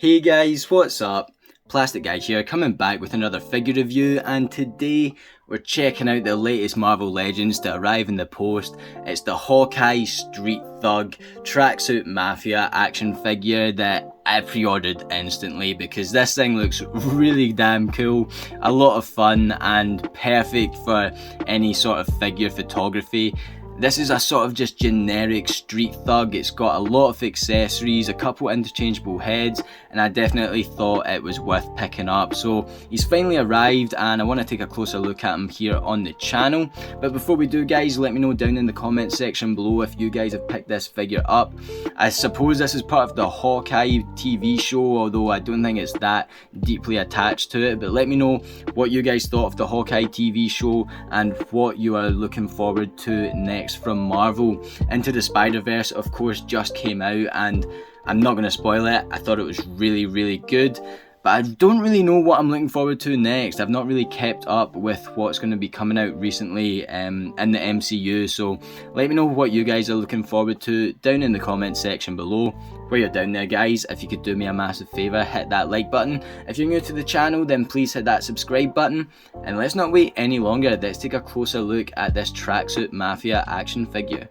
Hey guys, what's up? Plastic Guy here, coming back with another figure review, and today we're checking out the latest Marvel Legends to arrive in the post. It's the Hawkeye Street Thug Tracksuit Mafia action figure that I pre-ordered instantly because this thing looks really damn cool, a lot of fun and perfect for any sort of figure photography. This is a sort of just generic street thug. It's got a lot of accessories, a couple interchangeable heads, and I definitely thought it was worth picking up. So he's finally arrived and I want to take a closer look at him here on the channel. But before we do, guys, let me know down in the comment section below if you guys have picked this figure up. I suppose this is part of the Hawkeye TV show, although I don't think it's that deeply attached to it. But let me know what you guys thought of the Hawkeye TV show and what you are looking forward to next from Marvel. Into the Spider-Verse, of course, just came out, and I'm not going to spoil it. I thought it was really good, but I don't really know what I'm looking forward to next. I've not really kept up with what's going to be coming out recently in the MCU, so let me know what you guys are looking forward to down in the comment section below. While you're down there, guys, if you could do me a massive favour, hit that like button. If you're new to the channel, then please hit that subscribe button. And let's not wait any longer, let's take a closer look at this Tracksuit Mafia action figure.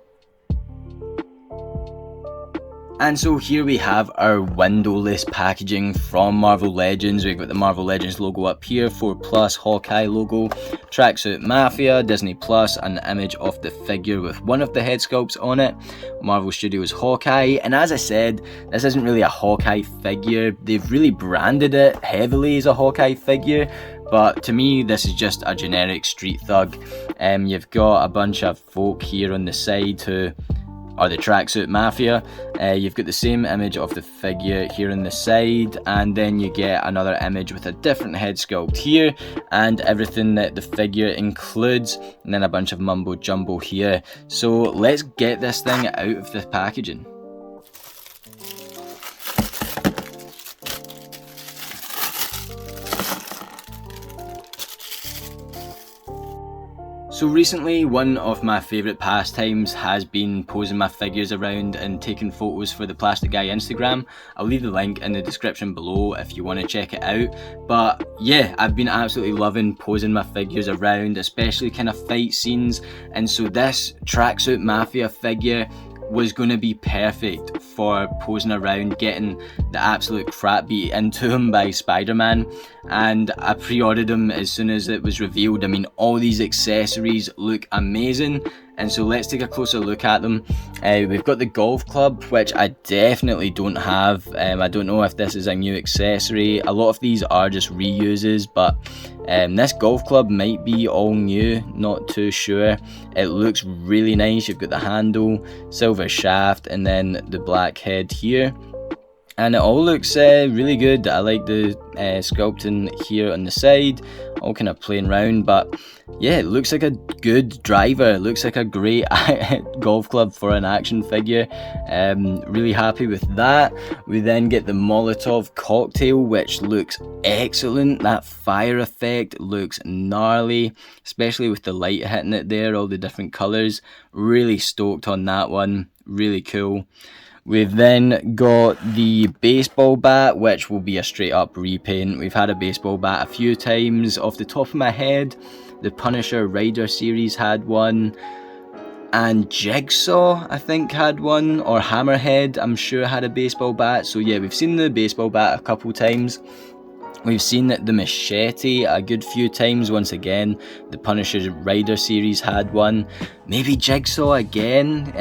And so here we have our windowless packaging from Marvel Legends. We've got the Marvel Legends logo up here, 4+ Hawkeye logo, Tracksuit Mafia, Disney Plus, an image of the figure with one of the head sculpts on it, Marvel Studios Hawkeye. And as I said, this isn't really a Hawkeye figure. They've really branded it heavily as a Hawkeye figure, but to me this is just a generic street thug. You've got a bunch of folk here on the side who are the Tracksuit Mafia. You've got the same image of the figure here on the side, and then you get another image with a different head sculpt here and everything that the figure includes, and then a bunch of mumbo jumbo here. So let's get this thing out of the packaging. So recently, one of my favourite pastimes has been posing my figures around and taking photos for the Plastic Guy Instagram. I'll leave the link in the description below if you want to check it out. But yeah, I've been absolutely loving posing my figures around, especially kind of fight scenes. And so this Tracksuit Mafia figure was going to be perfect for posing around, getting the absolute crap beat into him by Spider-Man. And I pre-ordered him as soon as it was revealed. I mean, all these accessories look amazing, and so let's take a closer look at them. We've got the golf club, which I definitely don't have. I don't know if this is a new accessory. A lot of these are just reuses, but this golf club might be all new, not too sure. It looks really nice. You've got the handle, silver shaft, and then the black head here. And it all looks really good. I like the sculpting here on the side, all kind of playing around, but yeah, it looks like a good driver. It looks like a great golf club for an action figure. Really happy with that. We then get the Molotov cocktail, which looks excellent. That fire effect looks gnarly, especially with the light hitting it there, all the different colours. Really stoked on that one, really cool. We've then got the baseball bat, which will be a straight up repaint. We've had a baseball bat a few times. Off the top of my head, the Punisher Rider series had one, and Jigsaw I think had one, or Hammerhead I'm sure had a baseball bat. So yeah, we've seen the baseball bat a couple times. We've seen the machete a good few times. Once again, the Punisher Rider series had one. Maybe Jigsaw again.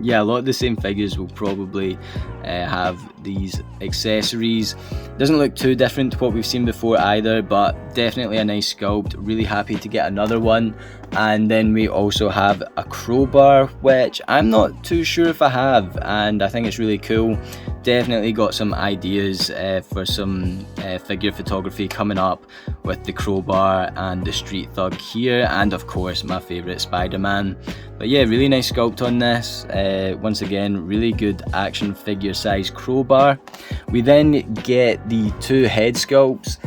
Yeah, a lot of the same figures will probably have these accessories. Doesn't look too different to what we've seen before either, but definitely a nice sculpt. Really happy to get another one. And then we also have a crowbar, which I'm not too sure if I have, and I think it's really cool. Definitely got some ideas for some figure photography coming up with the crowbar and the street thug here, and of course my favourite Spider-Man. But yeah, really nice sculpt on this. Once again, really good action figure size crowbar. We then get the two head sculpts.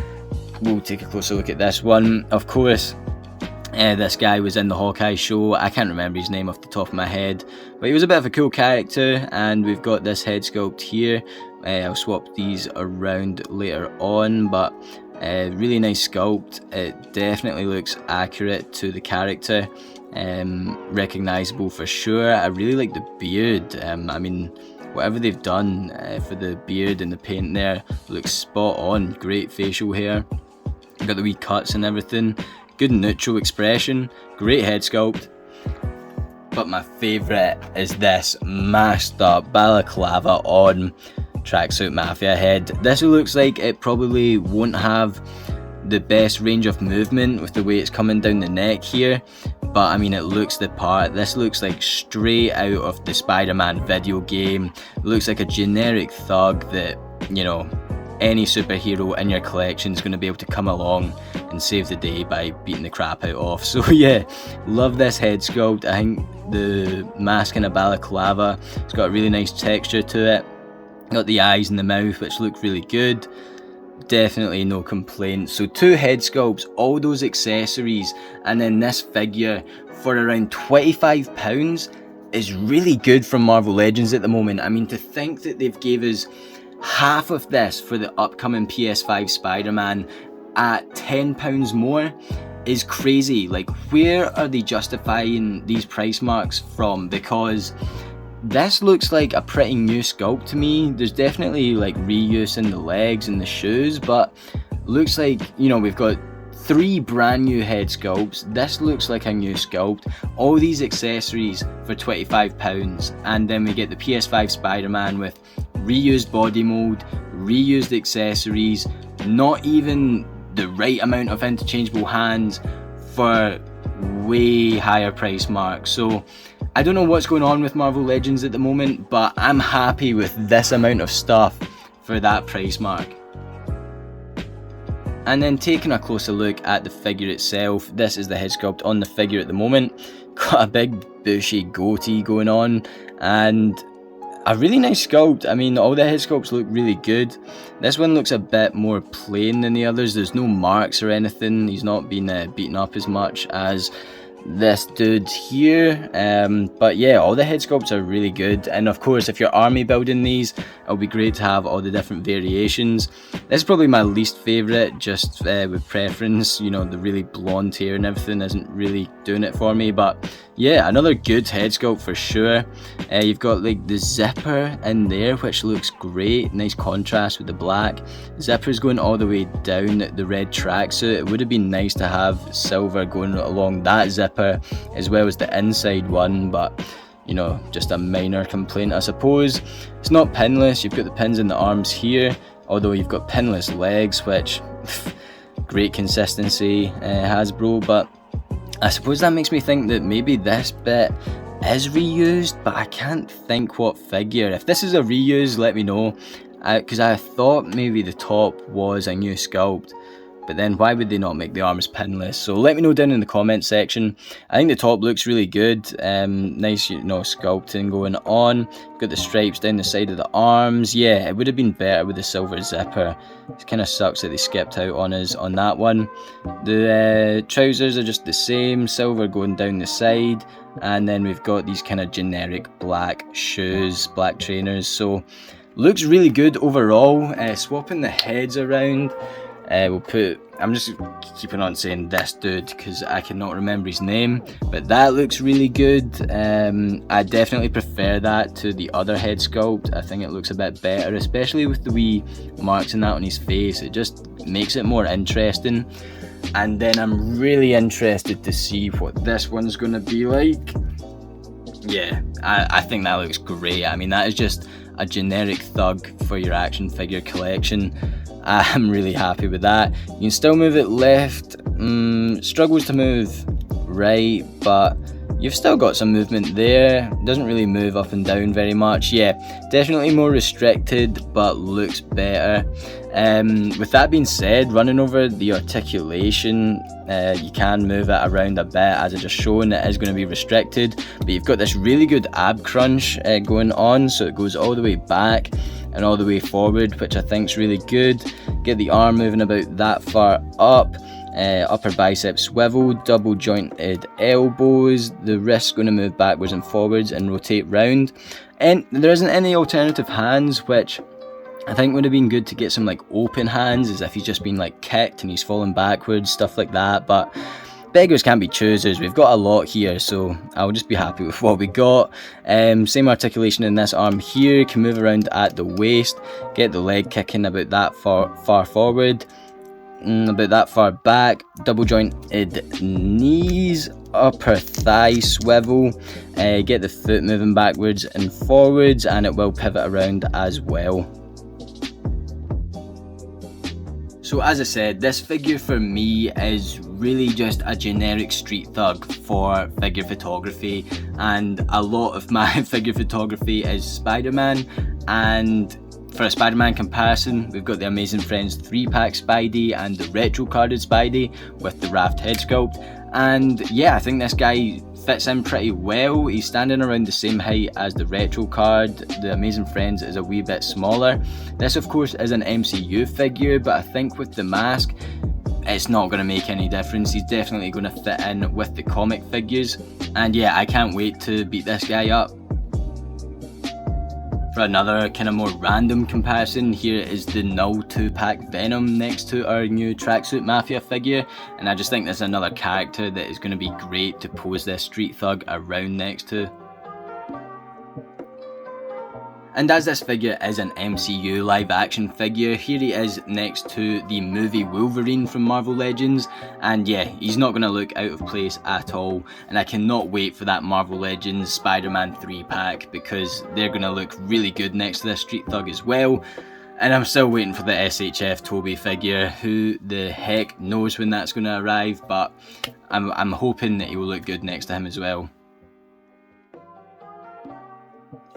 We'll take a closer look at this one. Of course, this guy was in the Hawkeye show. I can't remember his name off the top of my head, but he was a bit of a cool character. And we've got this head sculpt here. I'll swap these around later on, but really nice sculpt. It definitely looks accurate to the character, recognizable for sure. I really like the beard. I mean, whatever they've done for the beard and the paint there looks spot on. Great facial hair, got the wee cuts and everything, good neutral expression, great head sculpt. But my favourite is this mashed up balaclava on Tracksuit Mafia head. This looks like it probably won't have the best range of movement with the way it's coming down the neck here, but I mean, it looks the part. This looks like straight out of the Spider-Man video game. It looks like a generic thug that, you know, any superhero in your collection is going to be able to come along and save the day by beating the crap out of. So yeah, love this head sculpt. I think the mask in a balaclava, it's got a really nice texture to it. Got the eyes and the mouth, which look really good. Definitely no complaints. So 2 head sculpts, all those accessories, and then this figure for around £25 is really good from Marvel Legends at the moment. I mean, to think that they've gave us half of this for the upcoming PS5 Spider-Man at £10 more is crazy. Like, where are they justifying these price marks from? Because this looks like a pretty new sculpt to me. There's definitely like reuse in the legs and the shoes, but looks like, you know, we've got 3 brand new head sculpts. This looks like a new sculpt. All these accessories for £25, and then we get the PS5 Spider-Man with reused body mold, reused accessories, not even the right amount of interchangeable hands for way higher price marks. So I don't know what's going on with Marvel Legends at the moment, but I'm happy with this amount of stuff for that price mark. And then taking a closer look at the figure itself, this is the head sculpt on the figure at the moment. Got a big bushy goatee going on and a really nice sculpt. I mean, all the head sculpts look really good. This one looks a bit more plain than the others. There's no marks or anything. He's not been beaten up as much as this dude here, but yeah, all the head sculpts are really good. And of course, if you're army building these, it'll be great to have all the different variations. This is probably my least favorite, just with preference. You know, the really blonde hair and everything isn't really doing it for me, but yeah, another good head sculpt for sure. You've got like the zipper in there, which looks great, nice contrast with the black. Zipper's going all the way down the red tracksuit. It would have been nice to have silver going along that zipper as well as the inside one, but you know, just a minor complaint I suppose. It's not pinless. You've got the pins in the arms here, although you've got pinless legs, which great consistency, Hasbro, but I suppose that makes me think that maybe this bit is reused, but I can't think what figure. If this is a reuse, let me know, because I thought maybe the top was a new sculpt, but then why would they not make the arms pinless? So let me know down in the comment section. I think the top looks really good. Nice, you know, sculpting going on. Got the stripes down the side of the arms. Yeah, it would have been better with the silver zipper. It kind of sucks that they skipped out on us on that one. The trousers are just the same, silver going down the side. And then we've got these kind of generic black shoes, black trainers. So looks really good overall. Swapping the heads around. I'm just keeping on saying this dude because I cannot remember his name, but that looks really good. I definitely prefer that to the other head sculpt. I think it looks a bit better, especially with the wee marks and that on his face. It just makes it more interesting. And then I'm really interested to see what this one's going to be like. Yeah, I think that looks great. I mean, that is just a generic thug for your action figure collection. I'm really happy with that. You can still move it left, struggles to move right, but you've still got some movement there. Doesn't really move up and down very much. Yeah, definitely more restricted, but looks better. With that being said, running over the articulation, you can move it around a bit. As I just shown, it is going to be restricted, but you've got this really good ab crunch going on, so it goes all the way back and all the way forward, which I think is really good. Get the arm moving about that far up. Upper bicep swivel, double jointed elbows. The wrist's going to move backwards and forwards and rotate round. And there isn't any alternative hands, which I think it would have been good to get some like open hands, as if he's just been like kicked and he's fallen backwards, stuff like that, but beggars can't be choosers. We've got a lot here, so I'll just be happy with what we got. Same articulation in this arm here, can move around at the waist, get the leg kicking about that far forward, about that far back, double jointed knees, upper thigh swivel, get the foot moving backwards and forwards, and it will pivot around as well. So as I said, this figure for me is really just a generic street thug for figure photography, and a lot of my figure photography is Spider-Man, and for a Spider-Man comparison, we've got the Amazing Friends 3-pack Spidey and the retro carded Spidey with the Raft head sculpt, and yeah, I think this guy fits in pretty well. He's standing around the same height as the retro card. The Amazing Friends is a wee bit smaller. This of course is an MCU figure, but I think with the mask it's not going to make any difference. He's definitely going to fit in with the comic figures, and yeah, I can't wait to beat this guy up. For another kind of more random comparison, here is the Null 2-pack Venom next to our new Tracksuit Mafia figure, and I just think there's another character that is going to be great to pose this street thug around next to. And as this figure is an MCU live action figure, here he is next to the movie Wolverine from Marvel Legends, and yeah, he's not going to look out of place at all, and I cannot wait for that Marvel Legends Spider-Man 3-pack, because they're going to look really good next to this street thug as well. And I'm still waiting for the SHF Toby figure. Who the heck knows when that's going to arrive, but I'm hoping that he will look good next to him as well.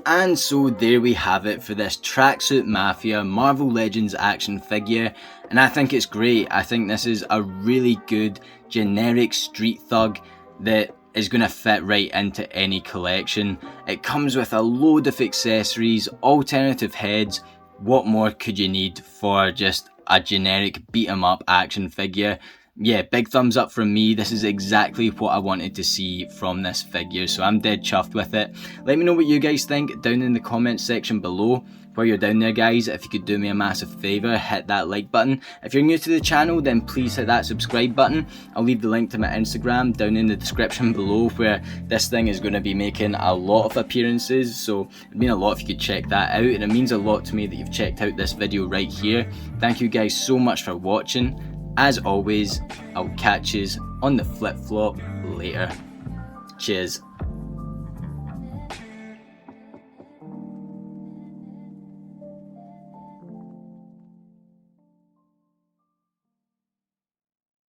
And so there we have it for this Tracksuit Mafia Marvel Legends action figure, and I think it's great. I think this is a really good generic street thug that is going to fit right into any collection. It comes with a load of accessories, alternative heads. What more could you need for just a generic beat 'em up action figure? Yeah, big thumbs up from me. This is exactly what I wanted to see from this figure, so I'm dead chuffed with it. Let me know what you guys think down in the comments section below. While you're down there guys, if you could do me a massive favour, hit that like button. If you're new to the channel, then please hit that subscribe button. I'll leave the link to my Instagram down in the description below, where this thing is going to be making a lot of appearances, so it'd mean a lot if you could check that out, and it means a lot to me that you've checked out this video right here. Thank you guys so much for watching. As always, I'll catch yous on the flip-flop later. Cheers.